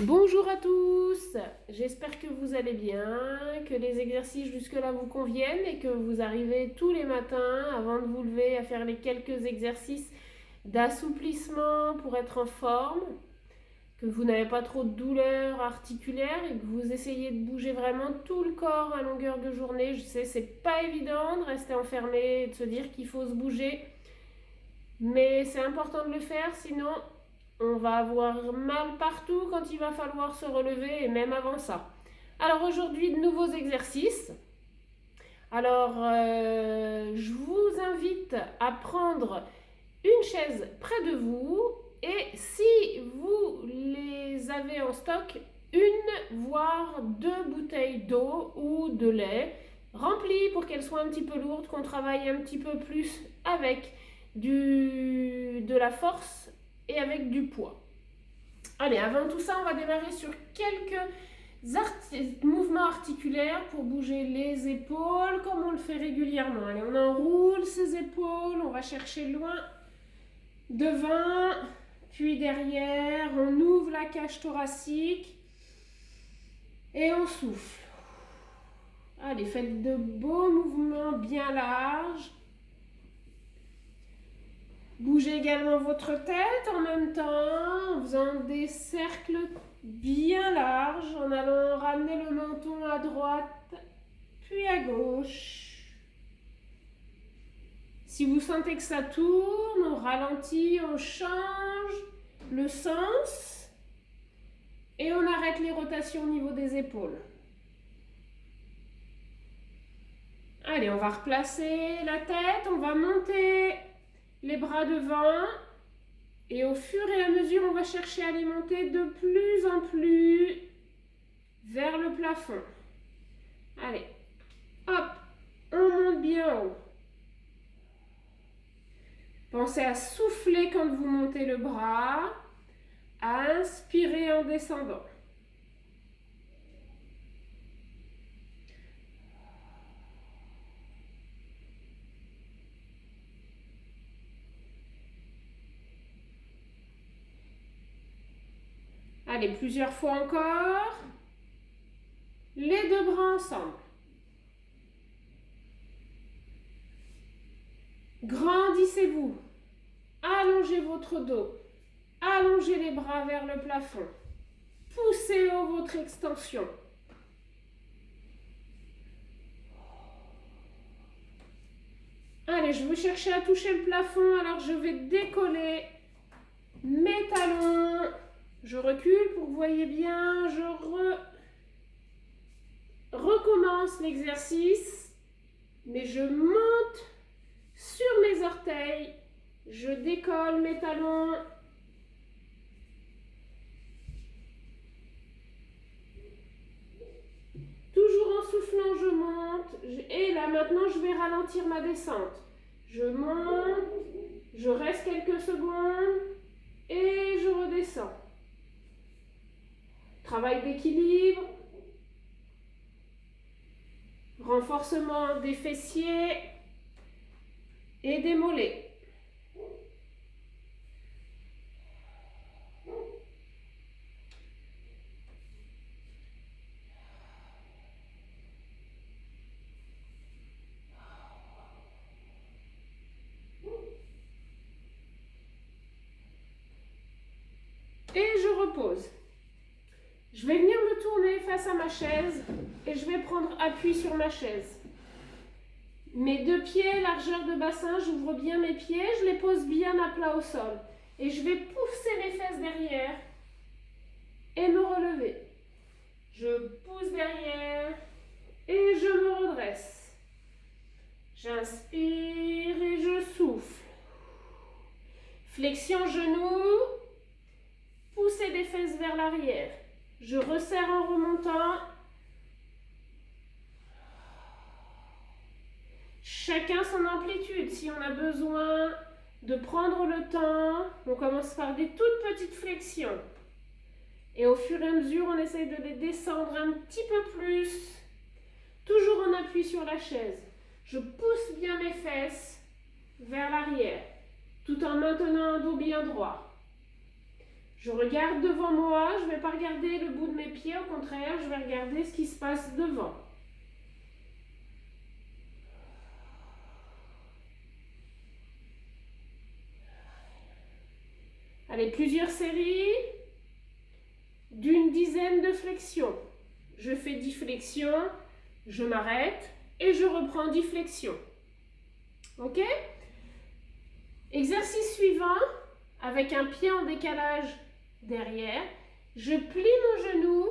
Bonjour à tous, j'espère que vous allez bien, que les exercices jusque-là vous conviennent et que vous arrivez tous les matins avant de vous lever à faire les quelques exercices d'assouplissement pour être en forme, que vous n'avez pas trop de douleurs articulaires et que vous essayez de bouger vraiment tout le corps à longueur de journée. Je sais, c'est pas évident de rester enfermé et de se dire qu'il faut se bouger, mais c'est important de le faire, sinon on va avoir mal partout quand il va falloir se relever et même avant ça. Alors aujourd'hui, de nouveaux exercices. Alors, je vous invite à prendre une chaise près de vous et si vous les avez en stock, une voire deux bouteilles d'eau ou de lait remplies pour qu'elles soient un petit peu lourdes, qu'on travaille un petit peu plus avec de la force et avec du poids. Allez, avant tout ça, on va démarrer sur quelques mouvements articulaires pour bouger les épaules comme on le fait régulièrement. Allez, on enroule ses épaules, on va chercher loin devant, puis derrière, on ouvre la cage thoracique et on souffle. Allez, faites de beaux mouvements bien larges. Bougez également votre tête en même temps, en faisant des cercles bien larges, en allant ramener le menton à droite, puis à gauche. Si vous sentez que ça tourne, on ralentit, on change le sens et on arrête les rotations au niveau des épaules. Allez, on va replacer la tête, on va monter les bras devant et au fur et à mesure, on va chercher à les monter de plus en plus vers le plafond. Allez, hop, on monte bien haut. Pensez à souffler quand vous montez le bras, à inspirer en descendant. Allez, plusieurs fois encore. Les deux bras ensemble. Grandissez-vous. Allongez votre dos. Allongez les bras vers le plafond. Poussez haut votre extension. Allez, je vais chercher à toucher le plafond, alors je vais décoller mes talons. Je recule pour que vous voyez bien. Je recommence l'exercice, mais je monte sur mes orteils. Je décolle mes talons. Toujours en soufflant, je monte. Et là, maintenant, je vais ralentir ma descente. Je monte, je reste quelques secondes et je redescends. Travail d'équilibre. Renforcement des fessiers et des mollets. Et je repose. Je vais venir me tourner face à ma chaise et je vais prendre appui sur ma chaise. Mes deux pieds, largeur de bassin, j'ouvre bien mes pieds, je les pose bien à plat au sol. Et je vais pousser mes fesses derrière et me relever. Je pousse derrière et je me redresse. J'inspire et je souffle. Flexion genou, poussez des fesses vers l'arrière. Je resserre en remontant. Chacun son amplitude. Si on a besoin de prendre le temps, on commence par des toutes petites flexions. Et au fur et à mesure, on essaye de les descendre un petit peu plus. Toujours en appui sur la chaise. Je pousse bien mes fesses vers l'arrière, tout en maintenant un dos bien droit. Je regarde devant moi, je ne vais pas regarder le bout de mes pieds, au contraire, je vais regarder ce qui se passe devant. Allez, plusieurs séries d'une dizaine de flexions. Je fais 10 flexions, je m'arrête et je reprends 10 flexions. Ok? Exercice suivant, avec un pied en décalage derrière, je plie mon genou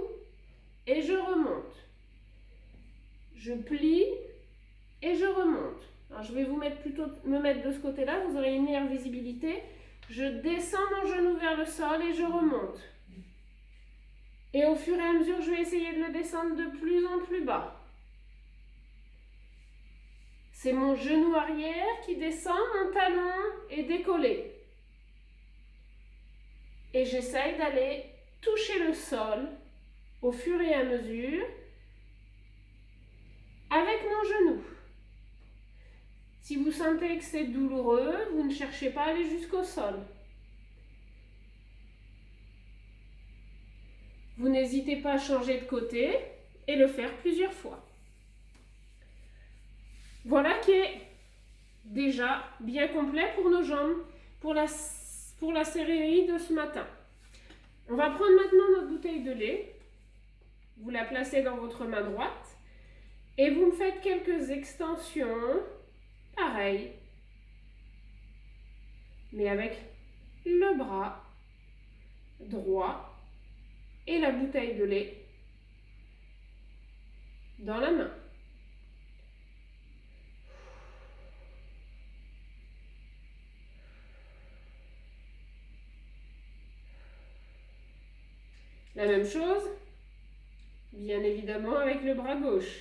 et je remonte. Je plie et je remonte. Alors, je vais me mettre de ce côté-là, vous aurez une meilleure visibilité. Je descends mon genou vers le sol et je remonte. Et au fur et à mesure, je vais essayer de le descendre de plus en plus bas. C'est mon genou arrière qui descend, mon talon est décollé. Et j'essaye d'aller toucher le sol au fur et à mesure avec mon genou. Si vous sentez que c'est douloureux, vous ne cherchez pas à aller jusqu'au sol. Vous n'hésitez pas à changer de côté et le faire plusieurs fois. Voilà qui est déjà bien complet pour nos jambes, pour la série de ce matin. On va prendre maintenant notre bouteille de lait. Vous la placez dans votre main droite et vous me faites quelques extensions, pareil, mais avec le bras droit et la bouteille de lait dans la main. La même chose, bien évidemment, avec le bras gauche.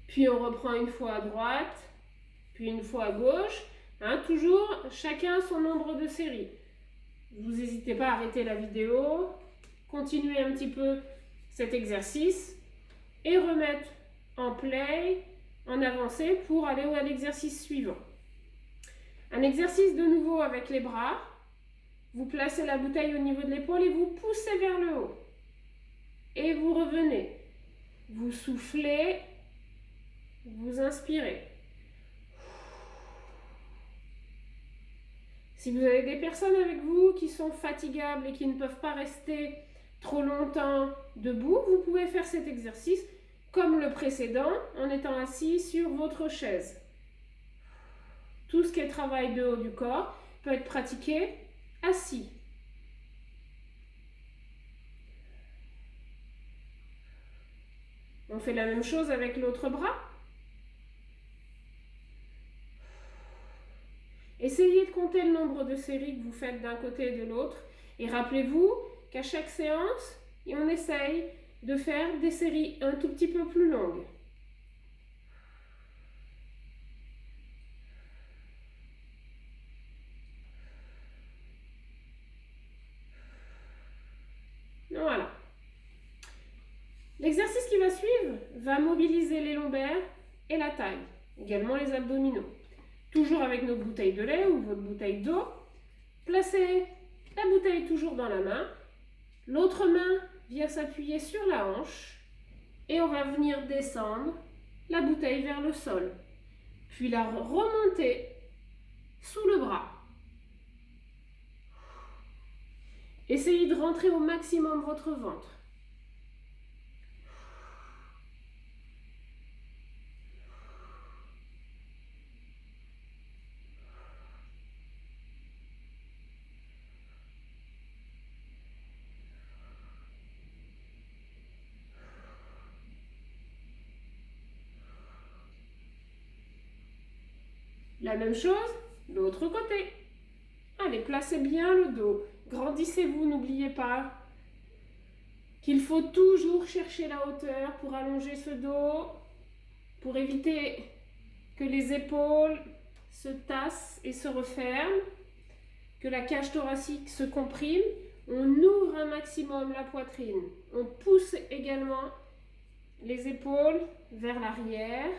Puis on reprend une fois à droite, puis une fois à gauche. Hein, toujours chacun son nombre de séries. Vous n'hésitez pas à arrêter la vidéo, continuer un petit peu cet exercice et remettre en play, en avancée pour aller à l'exercice suivant. Un exercice de nouveau avec les bras. Vous placez la bouteille au niveau de l'épaule et vous poussez vers le haut. Et vous revenez. Vous soufflez, vous inspirez. Si vous avez des personnes avec vous qui sont fatigables et qui ne peuvent pas rester trop longtemps debout, vous pouvez faire cet exercice comme le précédent en étant assis sur votre chaise. Tout ce qui est travail de haut du corps peut être pratiqué assis. On fait la même chose avec l'autre bras. Essayez de compter le nombre de séries que vous faites d'un côté et de l'autre. Et rappelez-vous qu'à chaque séance, on essaye de faire des séries un tout petit peu plus longues. Voilà. L'exercice qui va suivre va mobiliser les lombaires et la taille, également les abdominaux. Toujours avec notre bouteille de lait ou votre bouteille d'eau. Placez la bouteille toujours dans la main. L'autre main vient s'appuyer sur la hanche et on va venir descendre la bouteille vers le sol. Puis la remonter sous le bras. Essayez de rentrer au maximum votre ventre. La même chose, l'autre côté. Allez, placez bien le dos. Grandissez-vous, n'oubliez pas qu'il faut toujours chercher la hauteur pour allonger ce dos, pour éviter que les épaules se tassent et se referment, que la cage thoracique se comprime. On ouvre un maximum la poitrine. On pousse également les épaules vers l'arrière.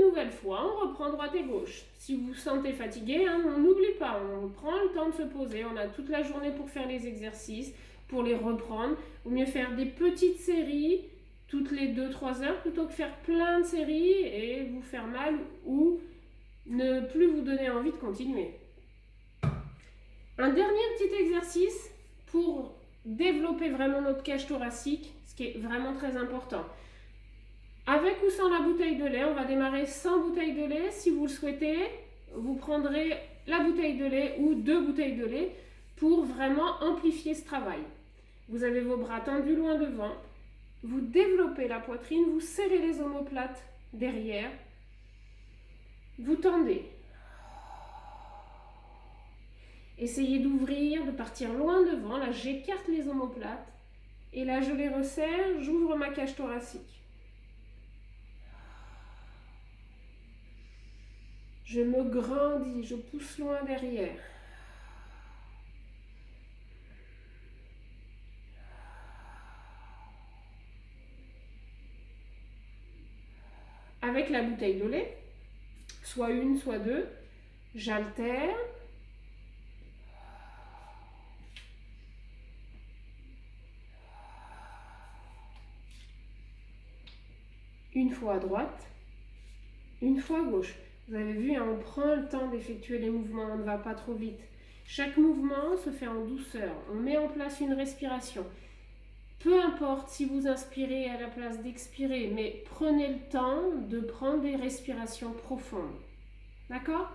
Nouvelle fois, on reprend droite et gauche. Si vous vous sentez fatigué, hein, on n'oublie pas, on prend le temps de se poser. On a toute la journée pour faire les exercices, pour les reprendre. Ou mieux faire des petites séries toutes les 2-3 heures plutôt que faire plein de séries et vous faire mal ou ne plus vous donner envie de continuer. Un dernier petit exercice pour développer vraiment notre cage thoracique, ce qui est vraiment très important. Avec ou sans la bouteille de lait, on va démarrer sans bouteille de lait. Si vous le souhaitez, vous prendrez la bouteille de lait ou 2 bouteilles de lait pour vraiment amplifier ce travail. Vous avez vos bras tendus loin devant, vous développez la poitrine, vous serrez les omoplates derrière, vous tendez. Essayez d'ouvrir, de partir loin devant. Là, j'écarte les omoplates et là, je les resserre, j'ouvre ma cage thoracique. Je me grandis, je pousse loin derrière. Avec la bouteille de lait, soit une, soit 2, j'altère. Une fois à droite, une fois à gauche. Vous avez vu, hein, on prend le temps d'effectuer les mouvements, on ne va pas trop vite. Chaque mouvement se fait en douceur. On met en place une respiration. Peu importe si vous inspirez à la place d'expirer, mais prenez le temps de prendre des respirations profondes. D'accord ?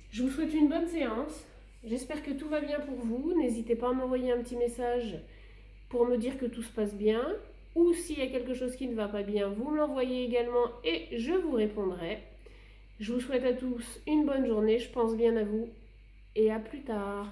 Je vous souhaite une bonne séance. J'espère que tout va bien pour vous. N'hésitez pas à m'envoyer un petit message pour me dire que tout se passe bien. Ou s'il y a quelque chose qui ne va pas bien, vous me l'envoyez également et je vous répondrai. Je vous souhaite à tous une bonne journée, je pense bien à vous et à plus tard.